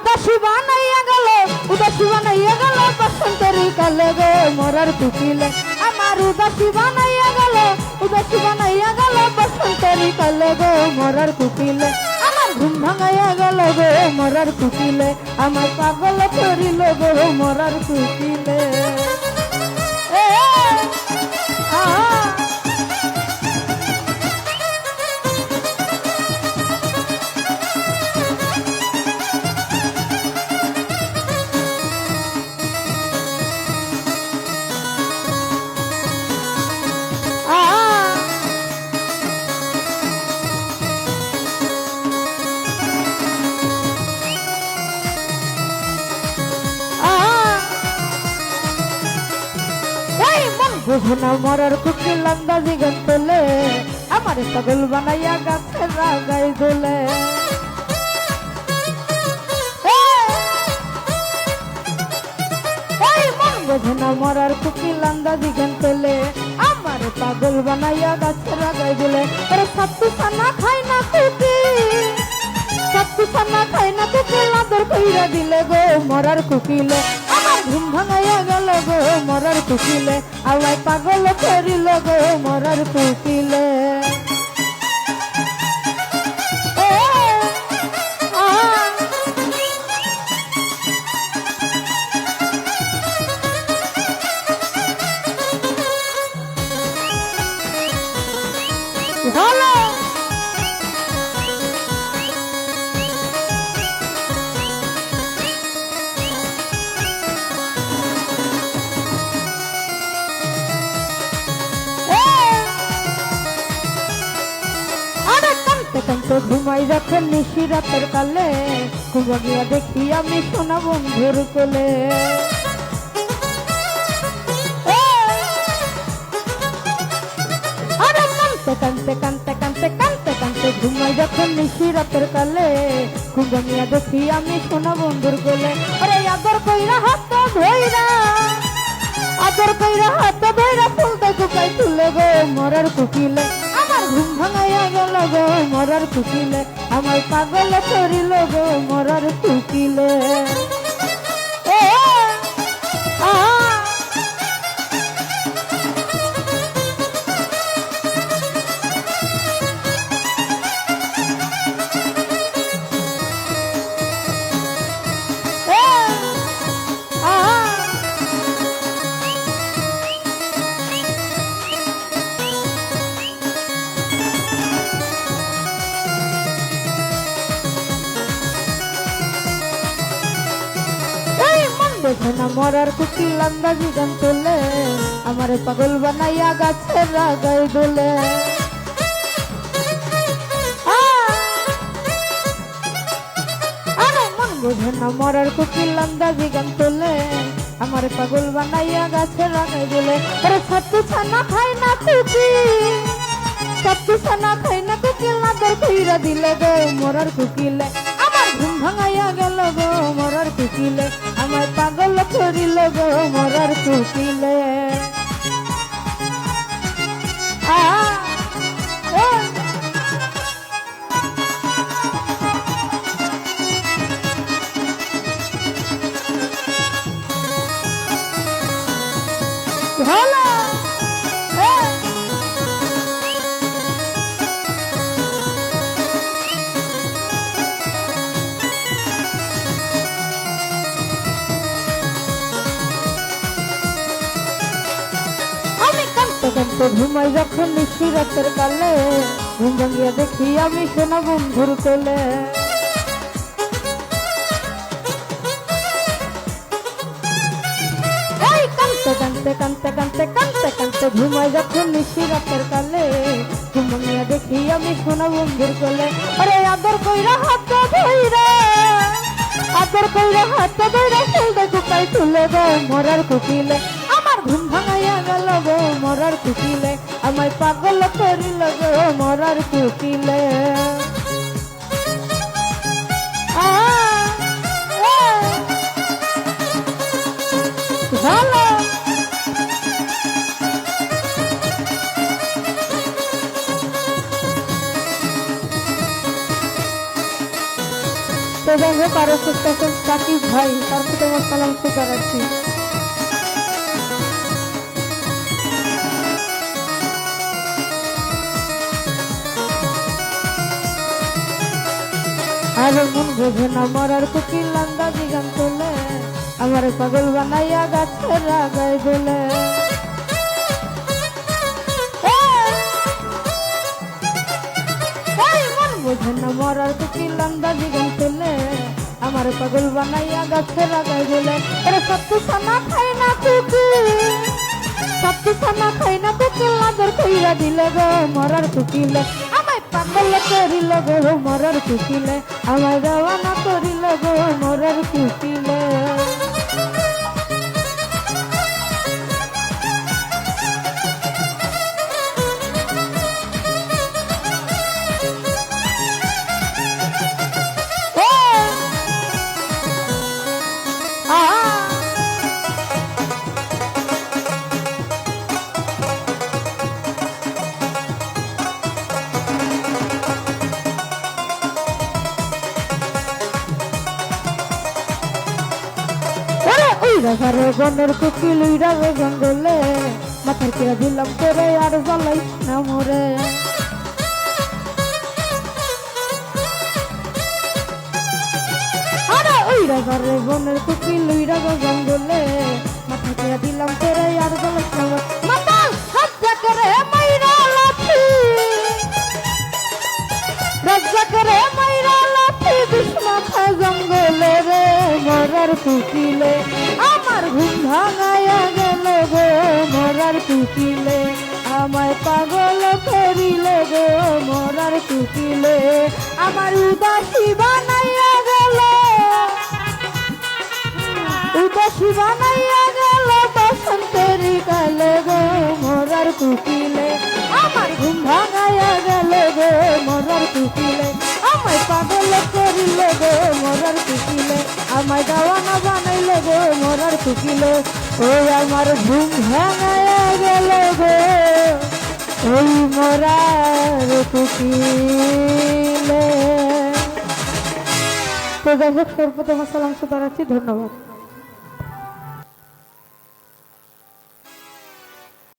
উদাসী বানাইয়া গেল বসন্তের কালে গো মরার কুকিলে। আমার উদাসী বানাইয়া গেল বসন্তের কালে গো মরার কুকিলে। আমার ঘুম ভাঙাইয়া গেল গো মরার কুকিলে। আমার পাগল করিল গো মরার কুকিলে। বুঝনা মরার কুকিল আন্দাজি গান তোলে। আমার পাগল বানাইয়া গাছের রাগাই দোলে। বুঝনা মরার কুকিল আন্দাজি গান তোলে। আমার পাগল বানাইয়া গাছের রাগাই দোলে। আরে সাতু সানা খাই না কুকিল আদর কইরা দিলে গো মরার কুকিলে। ঘুম ভাঙাইয়া গেল গো মরার কুকিলে। আল্লাহ পাগল করিল গো মরার কুকিলে। ভালো ঘুমাই যখন নিশি রাতের কালে। ঘুমাইয়া দেখি আমি সোনা বন্ধুর কোলে। কানতে ঘুমাই যখন নিশি রাতের কালে। ঘুমাইয়া দেখি আমি সোনা বন্ধুর কোলে। আরে আদর কইরা হাত ধইরা ফুলতে কুকাই তুলে গো মরার কুকিলে। আমার ঘুম ভাঙাইয়া গেল গো মরার কুকিলে। আমার পাগল করিল গো মরার কুকিলে। দেখনা মরার কুকিল আন্দাজি গান তোলে। আমার পাগল বানাইয়া গাছের রাগাই দোলে। আরে মন বোঝে না মরার কুকিল আন্দাজি গান তোলে। আমার পাগল বানাইয়া গাছের রাগাই দোলে। আরে ছাতু ছানা খাই না কুকিল আদর কইরা দিলে গো মরার কুকিলে। ঘুম ভাঙাইয়া গেল গো মরার কুকিলে। আমার পাগল করিল গো মরার কুকিলে। ভালো ঘুমাই যখন নিশি রাতের কালে। ঘুম ভাঙিয়া দেখি আমি সোনা বন্ধুর কোলে। কানতে ঘুমাই যখন নিশি রাতের কালে। ঘুম ভাঙিয়া দেখি আমি সোনা বন্ধুর কোলে। আরে আদর কইরা হাত ধইরা ফুলতে কুকাই তুলে গো মরার কুকিলে। আমার ঘুম ভাঙাইয়া গেল গো মরার কুকিলে। আমায় পাগল করিল গো মরার কুকিলে। ভালো তো দেখো কারো সুস্থ দেখতেছেন সাকিব ভাই, তার প্রতি আমার সালাম শ্রদ্ধা রাখছি। আর মন বোঝে না মরার কুকিল আন্দাজি গান তোলে, আমার পাগল বানাইয়া গাছের আগায় দোলে। মন বোঝে না মরার কুকিল আন্দাজি গান তোলে, আমার পাগল বানাইয়া গাছের আগায় দোলে। আরে সত্তু সানা খাই না কুকিল, সত্তু সানা খাই না কুকিল, আদর কইরা দিলে গো মরার কুকিলে। পাগল করিল গো মরার কুকিলে, আমার রওনা করিল গো মরার কুকিলে। ঘরে বনের কুকিল উইরাবে জঙ্গলে, মাথার কিরা দিলাম করে আর জ্বালাইস না মোরে। আরে উইরা ঘরে বনের কুকিল উইরাবে জঙ্গলে, মাথার কিরা দিলাম করে আর জ্বালাইস না মোরে। মাতাল হত্যা করে মাইরা লাঠি, রাজ্জা করে মাইরা লাঠি, বিষ মাথা জঙ্গলে রে মরার কুকিলে। আমার ঘুম ভাঙাইয়া গেল গো মরার কুকিলে, আমায় পাগল করিল গো মরার কুকিলে। আমার উদাসী বানাইয়া গেল, উদাসী বানাইয়া গেল বসন্তের কালে গো মরার কুকিলে। আমার ঘুম ভাঙাইয়া গেল গো মরার কুকিলে, আমায় পাগল করিল গো মরার কুকিলে, আমায় দাওয়ানা বানাইল গো মরার কুকিলে। ওই আমার ঘুম ভাঙাইয়া গেল গো ওই মরার কুকিলে। তো যাই হোক, সর্বপ্রথম সালাম শ্রদ্ধা রাখছি, ধন্যবাদ।